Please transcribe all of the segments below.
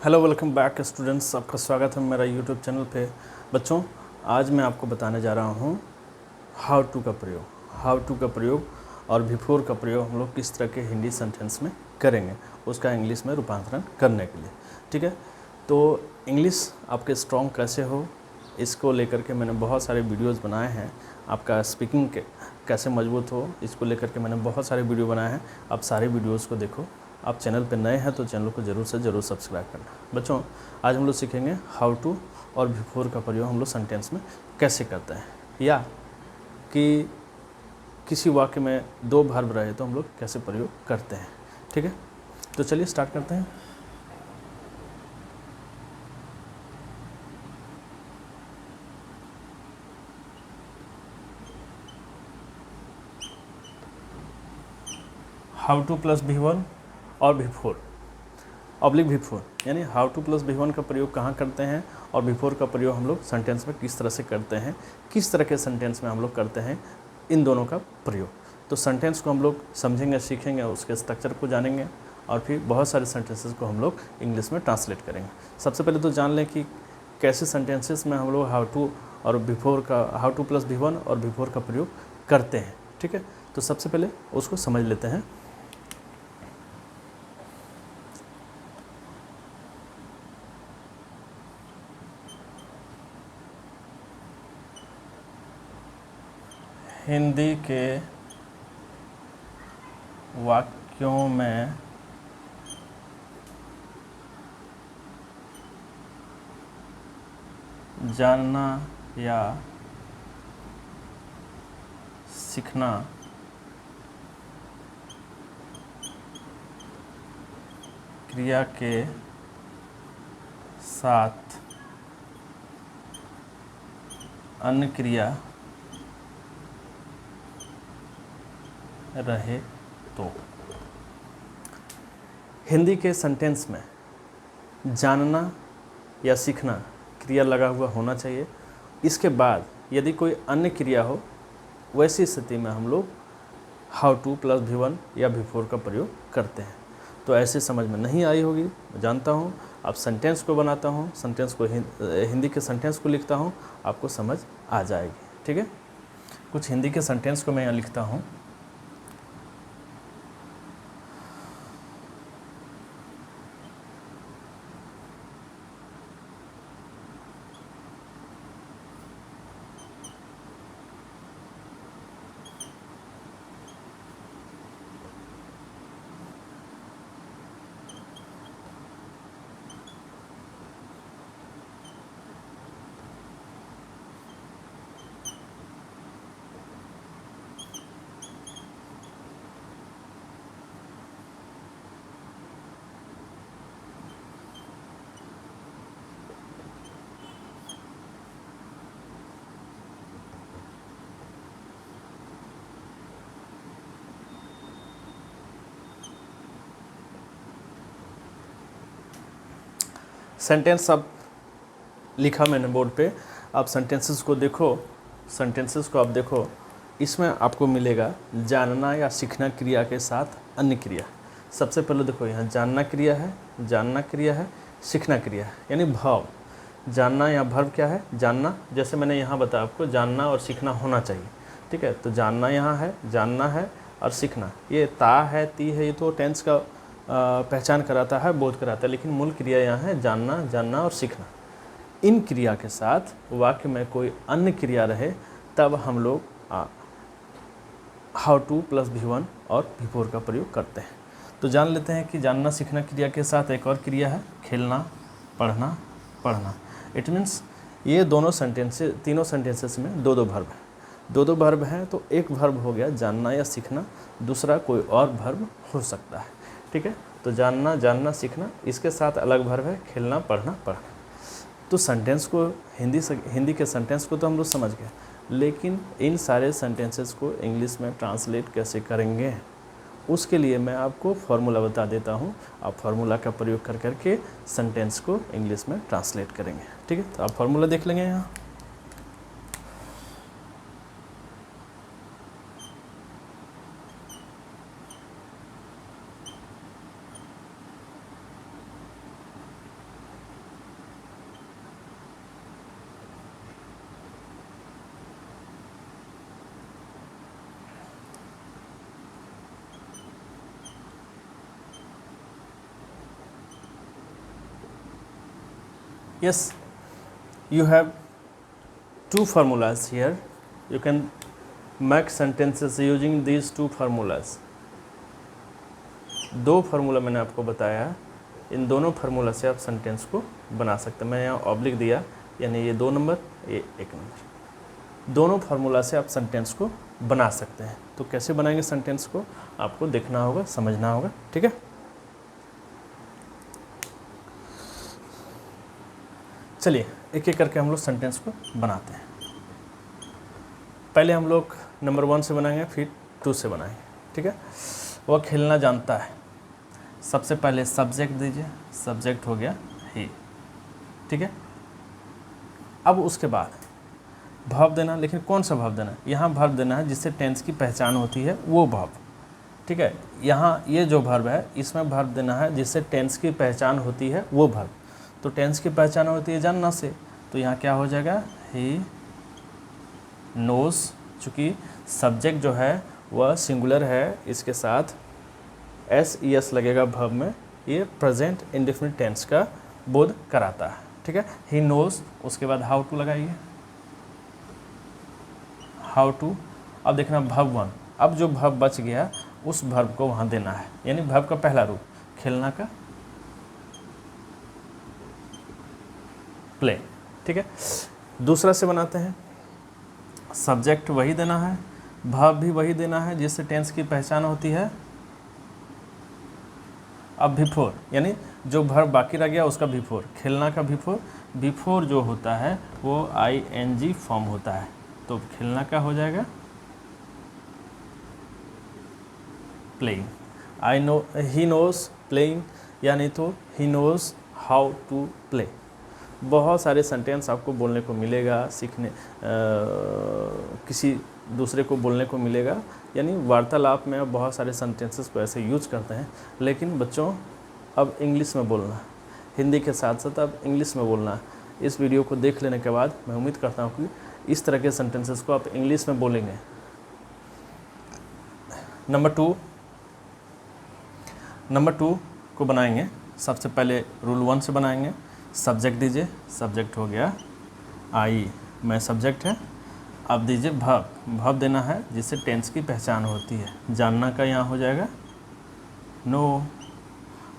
Hello, welcome back students. आपका स्वागत है मेरा यूट्यूब चैनल पे। बच्चों, आज मैं आपको बताने जा रहा हूँ हाउ टू का प्रयोग और बिफोर का प्रयोग हम लोग किस तरह के हिंदी सेंटेंस में करेंगे, उसका इंग्लिश में रूपांतरण करने के लिए। ठीक है, तो इंग्लिश आपके स्ट्रॉन्ग कैसे हो, इसको लेकर के मैंने बहुत सारे वीडियोस बनाए हैं। आपका स्पीकिंग के कैसे मजबूत हो, इसको लेकर के मैंने बहुत सारे वीडियो बनाए हैं। आप सारे वीडियोस को देखो। आप चैनल पर नए हैं तो चैनल को ज़रूर से ज़रूर सब्सक्राइब करना। बच्चों, आज हम लोग सीखेंगे हाउ टू और बिफोर का प्रयोग हम लोग सेंटेंस में कैसे करते हैं, या कि किसी वाक्य में दो वर्ब रहे तो हम लोग कैसे प्रयोग करते हैं। ठीक है, तो चलिए स्टार्ट करते हैं। हाउ टू प्लस V1 और बिफोर ऑब्लिक बिफोर, यानी हाउ टू प्लस V1 का प्रयोग कहाँ करते हैं और बिफोर का प्रयोग हम लोग सेंटेंस में किस तरह से करते हैं, किस तरह के सेंटेंस में हम लोग करते हैं इन दोनों का प्रयोग। तो सेंटेंस को हम लोग समझेंगे, सीखेंगे, उसके स्ट्रक्चर को जानेंगे और फिर बहुत सारे सेंटेंसेस को हम लोग इंग्लिश में ट्रांसलेट करेंगे। सबसे पहले तो जान लें कि कैसे सेंटेंसेस में हम लोग हाउ टू प्लस V1 और बिफोर का प्रयोग करते हैं। ठीक है, तो सबसे पहले उसको समझ लेते हैं। हिंदी के वाक्यों में जानना या सीखना क्रिया के साथ अन्य क्रिया रहे तो हिंदी के सेंटेंस में जानना या सीखना क्रिया लगा हुआ होना चाहिए। इसके बाद यदि कोई अन्य क्रिया हो, वैसी स्थिति में हम लोग हाउ टू प्लस V1 या बिफोर का प्रयोग करते हैं। तो ऐसे समझ में नहीं आई होगी, मैं जानता हूँ। अब सेंटेंस को बनाता हूँ, हिंदी के सेंटेंस को लिखता हूँ, आपको समझ आ जाएगी। ठीक है, कुछ हिंदी के सेंटेंस को मैं यहाँ लिखता हूँ। सेंटेंस अब लिखा मैंने बोर्ड पे। आप सेंटेंसेस को देखो, आप देखो। इसमें आपको मिलेगा जानना या सीखना क्रिया के साथ अन्य क्रिया। सबसे पहले देखो, यहाँ जानना क्रिया है, सीखना क्रिया है, यानी भाव। जानना या वर्ब क्या है? जानना। जैसे मैंने यहाँ बताया आपको, जानना और सीखना होना चाहिए। ठीक है, तो जानना यहाँ है, जानना है और सीखना। ये ता है, ती है, ये तो टेंस का पहचान कराता है, बोध कराता है, लेकिन मूल क्रिया यहाँ है जानना और सीखना। इन क्रिया के साथ वाक्य में कोई अन्य क्रिया रहे तब हम लोग हाउ टू प्लस V1 और बिफोर का प्रयोग करते हैं। तो जान लेते हैं कि जानना सीखना क्रिया के साथ एक और क्रिया है, खेलना, पढ़ना, पढ़ना। इट मीन्स ये तीनों सेंटेंसेस में दो दो वर्ब हैं। तो एक वर्ब हो गया जानना या सीखना, दूसरा कोई और वर्ब हो सकता है। ठीक है, तो जानना सीखना, इसके साथ अलग वर्ब है खेलना, पढ़ना, पढ़ना। तो सेंटेंस को हिंदी के सेंटेंस को तो हम लोग समझ गए, लेकिन इन सारे सेंटेंसेस को इंग्लिश में ट्रांसलेट कैसे करेंगे, उसके लिए मैं आपको फार्मूला बता देता हूँ। आप फार्मूला का प्रयोग कर करके सेंटेंस को इंग्लिश में ट्रांसलेट करेंगे। ठीक है, तो आप फार्मूला देख लेंगे यहाँ। Yes, you have two formulas here. You can make sentences using these two formulas. दो फार्मूला मैंने आपको बताया, इन दोनों फार्मूला से आप सेंटेंस को बना सकते हैं। मैं यहाँ ऑब्लिक दिया, यानी ये 2 नंबर, ये 1 नंबर, दोनों फार्मूला से आप सेंटेंस को बना सकते हैं। तो कैसे बनाएंगे सेंटेंस को आपको देखना होगा, समझना होगा, ठीक है। चलिए एक एक करके हम लोग सेंटेंस को बनाते हैं। पहले हम लोग नंबर 1 से बनाएंगे, फिर 2 से बनाएंगे, ठीक है। वह खेलना जानता है। सबसे पहले सब्जेक्ट दीजिए, सब्जेक्ट हो गया ही, ठीक है। अब उसके बाद भाव देना, लेकिन कौन सा भाव देना, यहाँ भाव देना है जिससे टेंस की पहचान होती है वो भाव, ठीक है। यहाँ ये जो भाव है इसमें भाव देना है जिससे टेंस की पहचान होती है वो भाव। तो टेंस की पहचान होती है जानना से, तो यहाँ क्या हो जाएगा, ही नोज। चूँकि सब्जेक्ट जो है वह सिंगुलर है, इसके साथ एस लगेगा वर्ब में, ये प्रेजेंट इंडेफिनिट टेंस का बोध कराता है, ठीक है। ही नोज, उसके बाद हाउ टू लगाइए, हाउ टू। अब देखना वर्ब 1, अब जो वर्ब बच गया उस वर्ब को वहाँ देना है, यानी वर्ब का पहला रूप खेलना का प्ले, ठीक है। दूसरा से बनाते हैं, सब्जेक्ट वही देना है, वर्ब भी वही देना है जिससे टेंस की पहचान होती है। अब बिफोर, यानी जो वर्ब बाकी रह गया उसका बिफोर, खेलना का बिफोर, बिफोर जो होता है वो ING फॉर्म होता है, तो खेलना का हो जाएगा प्लेइंग। ही नोज प्लेइंग, यानी तो he knows how to play. बहुत सारे सेंटेंस आपको बोलने को मिलेगा, सीखने किसी दूसरे को बोलने को मिलेगा, यानी वार्तालाप में बहुत सारे सेंटेंसेस को ऐसे यूज करते हैं। लेकिन बच्चों अब इंग्लिश में बोलना, हिंदी के साथ साथ अब इंग्लिश में बोलना। इस वीडियो को देख लेने के बाद मैं उम्मीद करता हूँ कि इस तरह के सेंटेंसेस को आप इंग्लिश में बोलेंगे। नंबर टू को बनाएंगे। सबसे पहले रूल 1 से बनाएंगे, सब्जेक्ट दीजिए, सब्जेक्ट हो गया आई, मैं सब्जेक्ट है। अब दीजिए वर्ब देना है जिससे टेंस की पहचान होती है। जानना का यहाँ हो जाएगा नो।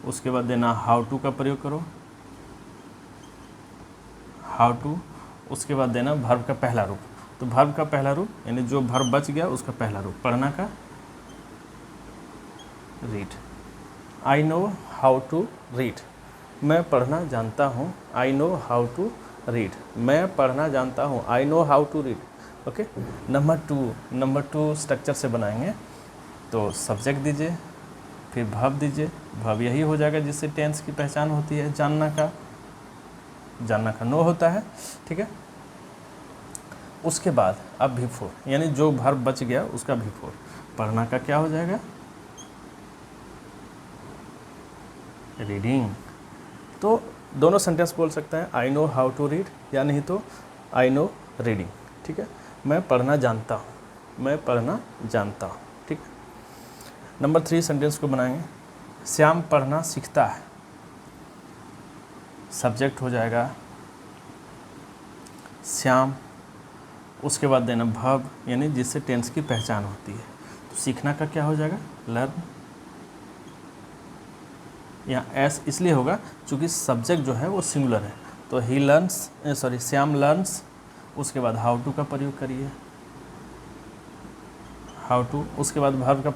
उसके बाद देना हाउ टू का प्रयोग करो, हाउ टू। उसके बाद देना वर्ब का पहला रूप, तो वर्ब का पहला रूप यानी जो वर्ब बच गया उसका पहला रूप। पढ़ना का read, I know how to read, मैं पढ़ना जानता हूँ। I know how to read, मैं पढ़ना जानता हूँ। I know how to read, okay. Number two structure से बनाएंगे, तो सब्जेक्ट दीजिए, फिर वर्ब दीजिए, वर्ब यही हो जाएगा जिससे टेंस की पहचान होती है। जानना का नो होता है, ठीक है। उसके बाद अब बिफोर, यानी जो वर्ब बच गया उसका बिफोर। पढ़ना का क्या हो जाएगा रीडिंग। तो दोनों सेंटेंस बोल सकते हैं, I know how to read, या नहीं तो आई नो रीडिंग, ठीक है। मैं पढ़ना जानता हूँ, मैं पढ़ना जानता हूँ, ठीक है। नंबर 3 सेंटेंस को बनाएंगे, श्याम पढ़ना सीखता है। सब्जेक्ट हो जाएगा श्याम, उसके बाद देना वर्ब, यानी जिससे टेंस की पहचान होती है। तो सीखना का क्या हो जाएगा लर्न। यहाँ एस इसलिए होगा चूँकि सब्जेक्ट जो है वो सिंगुलर है, तो ही लर्न्स, श्याम लर्न्स। उसके बाद हाउ टू का प्रयोग करिए, हाउ टू। उसके बाद वर्ब का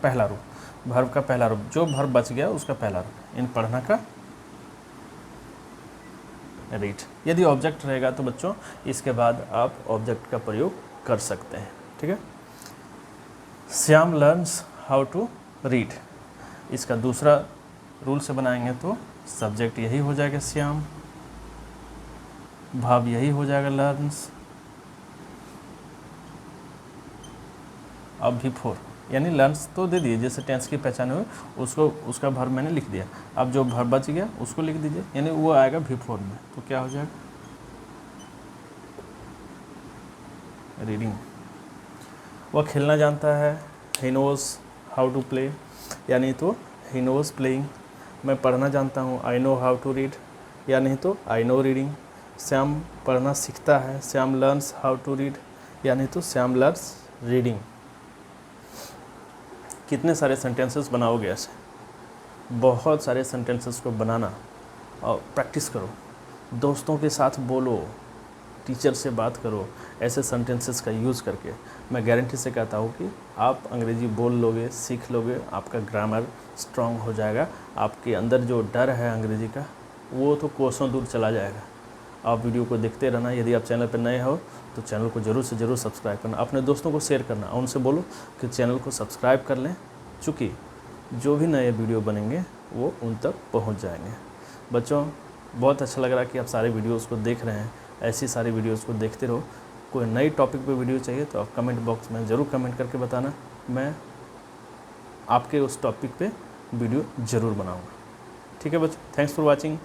पहला रूप, जो वर्ब बच गया उसका पहला रूप। इन पढ़ना का रीड। यदि ऑब्जेक्ट रहेगा तो बच्चों इसके बाद आप ऑब्जेक्ट का प्रयोग कर सकते हैं, ठीक है। Shyam learns how to read, इसका दूसरा रूल से बनाएंगे तो सब्जेक्ट यही हो जाएगा श्याम, वर्ब यही हो जाएगा लर्न्स। अब बिफोर, यानी लर्न्स तो दे दिए जैसे टेंस की पहचान हो, उसको उसका वर्ब मैंने लिख दिया। अब जो वर्ब बच गया उसको लिख दीजिए, यानी वो आएगा बिफोर में। तो क्या हो जाएगा रीडिंग। वह खेलना जानता है, he knows how to play, यानी तो ही नोज प्लेइंग। मैं पढ़ना जानता हूँ, I know how to read, या नहीं तो आई नो रीडिंग। श्याम पढ़ना सीखता है, Shyam learns how to read, यानी तो श्याम लर्न्स रीडिंग। कितने सारे सेंटेंसेस बनाओगे ऐसे, बहुत सारे सेंटेंसेस को बनाना और प्रैक्टिस करो, दोस्तों के साथ बोलो, टीचर से बात करो, ऐसे सेंटेंसेस का यूज़ करके मैं गारंटी से कहता हूँ कि आप अंग्रेजी बोल लोगे, सीख लोगे, आपका ग्रामर स्ट्रांग हो जाएगा, आपके अंदर जो डर है अंग्रेजी का वो तो कोसों दूर चला जाएगा। आप वीडियो को देखते रहना। यदि आप चैनल पर नए हो तो चैनल को ज़रूर से ज़रूर सब्सक्राइब करना, अपने दोस्तों को शेयर करना, उनसे बोलो कि चैनल को सब्सक्राइब कर लें, चूँकि जो भी नए वीडियो बनेंगे वो उन तक पहुँच जाएंगे। बच्चों, बहुत अच्छा लग रहा है कि आप सारे वीडियोज़ को देख रहे हैं, ऐसी सारी वीडियोज़ को देखते रहो। कोई नई टॉपिक पे वीडियो चाहिए तो आप कमेंट बॉक्स में ज़रूर कमेंट करके बताना, मैं आपके उस टॉपिक पे वीडियो ज़रूर बनाऊँगा। ठीक है बच्चों, थैंक्स फॉर वॉचिंग।